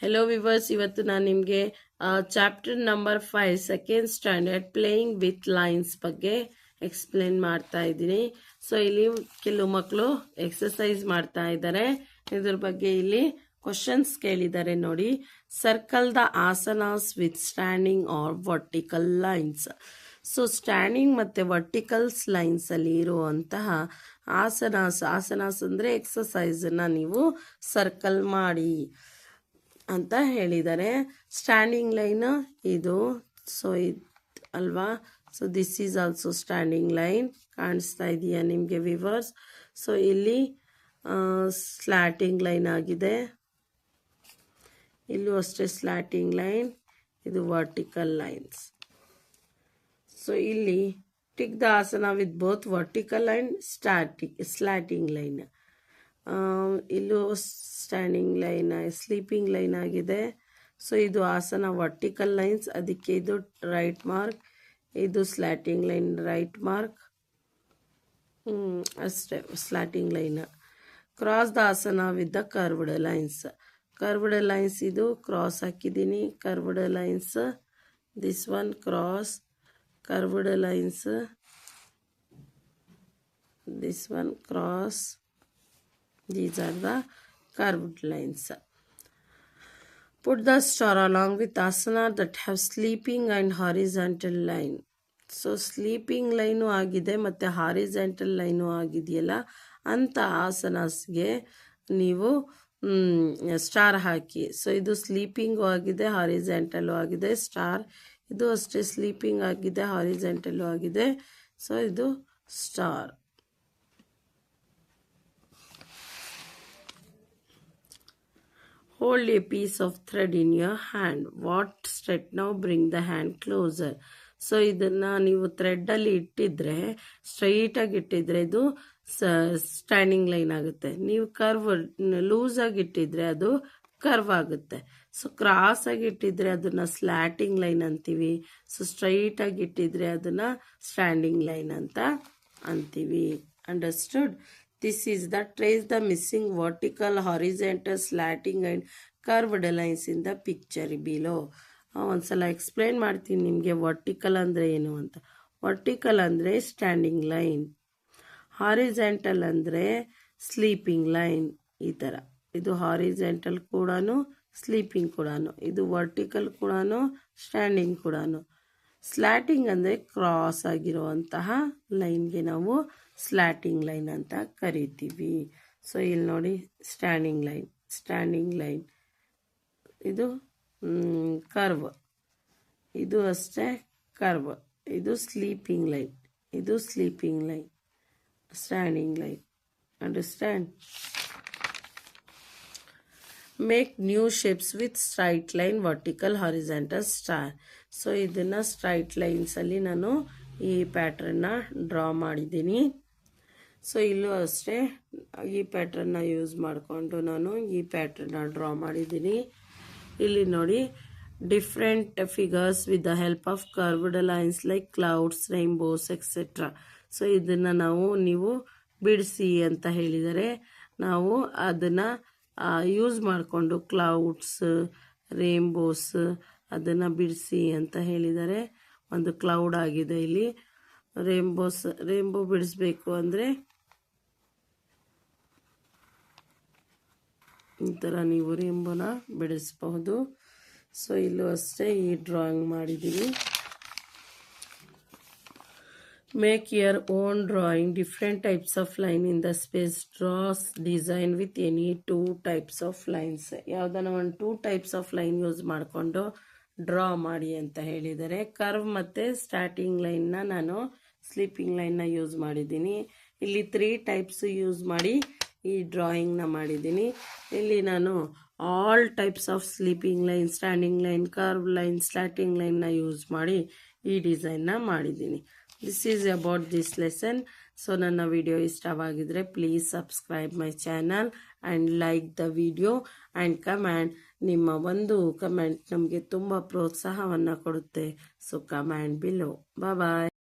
Hello viewers, ಇವತ್ತು ನಾನು ನಿಮಗೆ chapter number 5 second standard playing with lines ಬಗ್ಗೆ ಎಕ್ಸ್ಪ್ಲೇನ್ ಮಾಡ್ತಾ ಇದ್ದೀನಿ. ಸೊ ಇಲ್ಲಿ ಕೆಲವು ಮಕ್ಕಳು ಎಕ್ಸಸೈಸ್ ಮಾಡ್ತಾ ಇದ್ದಾರೆ. ಇದ್ರ ಬಗ್ಗೆ ಇಲ್ಲಿ ಕ್ವಶನ್ಸ್ ಕೇಳಿದ್ದಾರೆ ನೋಡಿ. Circle the asanas with standing or vertical lines. So standing ಮತ್ತು ವರ್ಟಿಕಲ್ಸ್ ಲೈನ್ಸ್ ಅಲ್ಲಿ ಇರುವಂತಹ ಆಸನಾಸ್ ಅಂದರೆ ಎಕ್ಸಸೈಸನ್ನು ನೀವು ಸರ್ಕಲ್ ಮಾಡಿ ಅಂತ ಹೇಳಿದ್ದಾರೆ. ಸ್ಟ್ಯಾಂಡಿಂಗ್ ಲೈನ್ ಇದು, ಸೊ ಅಲ್ವಾ. So this is also standing line. ಕಾಣಿಸ್ತಾ ಇದೆಯಾ ನಿಮಗೆ ವಿವರ್ಸ್? ಸೊ ಇಲ್ಲಿ ಸ್ಲ್ಯಾಟಿಂಗ್ ಲೈನ್ ಆಗಿದೆ, ಇಲ್ಲೂ ಅಷ್ಟೇ ಸ್ಲ್ಯಾಟಿಂಗ್ ಲೈನ್, ಇದು ವರ್ಟಿಕಲ್ ಲೈನ್ಸ್. ಸೊ ಇಲ್ಲಿ ಟಿಕ್ ದ ಆಸನ with both vertical and slanting line. ಇಲ್ಲೂ ಸ್ಟ್ಯಾಂಡಿಂಗ್ ಲೈನ್, ಸ್ಲೀಪಿಂಗ್ ಲೈನ್ ಆಗಿದೆ. ಸೊ ಇದು ಆಸನ ವರ್ಟಿಕಲ್ ಲೈನ್ಸ್, ಅದಕ್ಕೆ ಇದು ರೈಟ್ ಮಾರ್ಕ್, ಇದು ಸ್ಲ್ಯಾಟಿಂಗ್ ಲೈನ್ ರೈಟ್ ಮಾರ್ಕ್, ಅಷ್ಟೇ ಸ್ಲ್ಯಾಟಿಂಗ್ ಲೈನ್. ಕ್ರಾಸ್ ದ ಆಸನ with the curved lines. Curved lines ಇದು ಕ್ರಾಸ್ ಹಾಕಿದ್ದೀನಿ. Curved lines, this one cross, curved lines, this one cross, these are the curved lines. Put the star along with asana that have sleeping and horizontal line. So sleeping line ಆಗಿದೆ ಮತ್ತು horizontal line ಆಗಿದೆಯಲ್ಲ ಅಂತ ಆಸನಸ್ಗೆ ನೀವು star ಹಾಕಿ. So ಇದು sleeping ಆಗಿದೆ, ಹಾರಿಜಾಂಟಲ್ಲು ಆಗಿದೆ, star. ಇದು ಅಷ್ಟೇ ಸ್ಲೀಪಿಂಗ್ ಆಗಿದೆ, ಹಾರಿಜಾಂಟಲ್ಲು ಆಗಿದೆ. ಸೊ ಇದು star. Hold a piece of thread in your hand. What stretch? Now bring the hand closer. So ಇದನ್ನು ನೀವು ಥ್ರೆಡ್ಡಲ್ಲಿ ಇಟ್ಟಿದ್ರೆ, ಸ್ಟ್ರೈಟಾಗಿ ಇಟ್ಟಿದ್ರೆ ಇದು ಸ್ಟ್ಯಾಂಡಿಂಗ್ ಲೈನ್ ಆಗುತ್ತೆ. ನೀವು ಲೂಸಾಗಿ ಇಟ್ಟಿದ್ರೆ ಅದು ಕರ್ವ್ ಆಗುತ್ತೆ. ಸೊ ಕ್ರಾಸಾಗಿ ಇಟ್ಟಿದ್ರೆ ಅದನ್ನು ಸ್ಲ್ಯಾಟಿಂಗ್ ಲೈನ್ ಅಂತೀವಿ. ಸೊ ಸ್ಟ್ರೈಟಾಗಿ ಇಟ್ಟಿದ್ರೆ ಅದನ್ನು ಸ್ಟ್ಯಾಂಡಿಂಗ್ ಲೈನ್ ಅಂತ ಅಂತೀವಿ. Understood? This is the trace the missing vertical, horizontal, slanting and curved lines in the picture below. ಒಂದ್ಸಲ ಎಕ್ಸ್ಪ್ಲೇನ್ ಮಾಡ್ತೀನಿ ನಿಮಗೆ ವರ್ಟಿಕಲ್ ಅಂದರೆ ಏನು ಅಂತ. ವರ್ಟಿಕಲ್ ಅಂದರೆ ಸ್ಟ್ಯಾಂಡಿಂಗ್ ಲೈನ್, ಹಾರಿಜಾಂಟಲ್ ಅಂದರೆ ಸ್ಲೀಪಿಂಗ್ ಲೈನ್. ಈ ಥರ ಇದು ಹಾರಿಜಾಂಟಲ್ ಕೂಡ, ಸ್ಲೀಪಿಂಗ್ ಕೂಡ, ಇದು ವರ್ಟಿಕಲ್ ಕೂಡ, ಸ್ಟ್ಯಾಂಡಿಂಗ್ ಕೂಡ. ಸ್ಲ್ಯಾಟಿಂಗ್ ಅಂದರೆ ಕ್ರಾಸ್ ಆಗಿರುವಂತಹ ಲೈನ್ಗೆ ನಾವು ಸ್ಲ್ಯಾಟಿಂಗ್ ಲೈನ್ ಅಂತ ಕರಿತೀವಿ. ಸೊ ಇಲ್ಲಿ ನೋಡಿ ಸ್ಟ್ಯಾಂಡಿಂಗ್ ಲೈನ್, ಸ್ಟ್ಯಾಂಡಿಂಗ್ ಲೈನ್, ಇದು ಕರ್ವ್, ಇದು ಅಷ್ಟೇ ಕರ್ವ್, ಇದು ಸ್ಲೀಪಿಂಗ್ ಲೈನ್, ಇದು sleeping line, standing line. Understand? Make new shapes with straight line, vertical, horizontal, star. So ಇದನ್ನು ಸ್ಟ್ರೈಟ್ ಲೈನ್ಸಲ್ಲಿ ನಾನು ಈ ಪ್ಯಾಟ್ರನ್ನ ಡ್ರಾ ಮಾಡಿದ್ದೀನಿ. ಸೊ ಇಲ್ಲೂ ಅಷ್ಟೇ ಈ ಪ್ಯಾಟ್ರನ್ನ ಯೂಸ್ ಮಾಡಿಕೊಂಡು ನಾನು ಈ ಪ್ಯಾಟ್ರನ್ನ ಡ್ರಾ ಮಾಡಿದ್ದೀನಿ. ಇಲ್ಲಿ ನೋಡಿ, different figures with the help of curved lines like clouds, rainbows etcetera. So ಇದನ್ನು ನೀವು ಬಿಡಿಸಿ ಅಂತ ಹೇಳಿದರೆ, ನಾವು ಅದನ್ನು ಯೂಸ್ ಮಾಡಿಕೊಂಡು ಕ್ಲೌಡ್ಸ್, ರೇನ್ಬೋಸ್ ಅದನ್ನು ಬಿಡಿಸಿ ಅಂತ ಹೇಳಿದರೆ, ಒಂದು ಕ್ಲೌಡ್ ಆಗಿದೆ ಇಲ್ಲಿ. ರೇನ್ಬೋ ಬಿಡಿಸ್ಬೇಕು ಅಂದರೆ ಈ ಥರ ನೀವು ರೇನ್ಬೋನ ಬಿಡಿಸ್ಬಹುದು. ಸೊ ಇಲ್ಲೂ ಅಷ್ಟೇ ಈ ಡ್ರಾಯಿಂಗ್ ಮಾಡಿದ್ದೀವಿ. Make your own drawing, different types of line in the space. Draws design with any 2 types of lines. ಯಾವುದನ್ನ ಒಂದು 2 types ಆಫ್ ಲೈನ್ ಯೂಸ್ ಮಾಡಿಕೊಂಡು ಡ್ರಾ ಮಾಡಿ ಅಂತ ಹೇಳಿದರೆ. ಕರ್ವ್ ಮತ್ತು ಸ್ಟಾರ್ಟಿಂಗ್ ಲೈನ್ನ ನಾನು ಸ್ಲೀಪಿಂಗ್ ಲೈನ್ನ ಯೂಸ್ ಮಾಡಿದ್ದೀನಿ. ಇಲ್ಲಿ 3 types ಯೂಸ್ ಮಾಡಿ ಈ ಡ್ರಾಯಿಂಗ್ನ ಮಾಡಿದ್ದೀನಿ. ಇಲ್ಲಿ ನಾನು all types of sleeping line, standing line, curve line, slanting ಲೈನ್ನ ಯೂಸ್ ಮಾಡಿ ಈ ಡಿಸೈನ್ನ ಮಾಡಿದ್ದೀನಿ. This is about this lesson. So ನನ್ನ ವಿಡಿಯೋ ಇಷ್ಟವಾಗಿದ್ದರೆ please subscribe my channel and like the video and comment. ನಿಮ್ಮ ಒಂದು ಕಮೆಂಟ್ ನಮಗೆ ತುಂಬ ಪ್ರೋತ್ಸಾಹವನ್ನು ಕೊಡುತ್ತೆ. So comment below. ಬಾಯ್.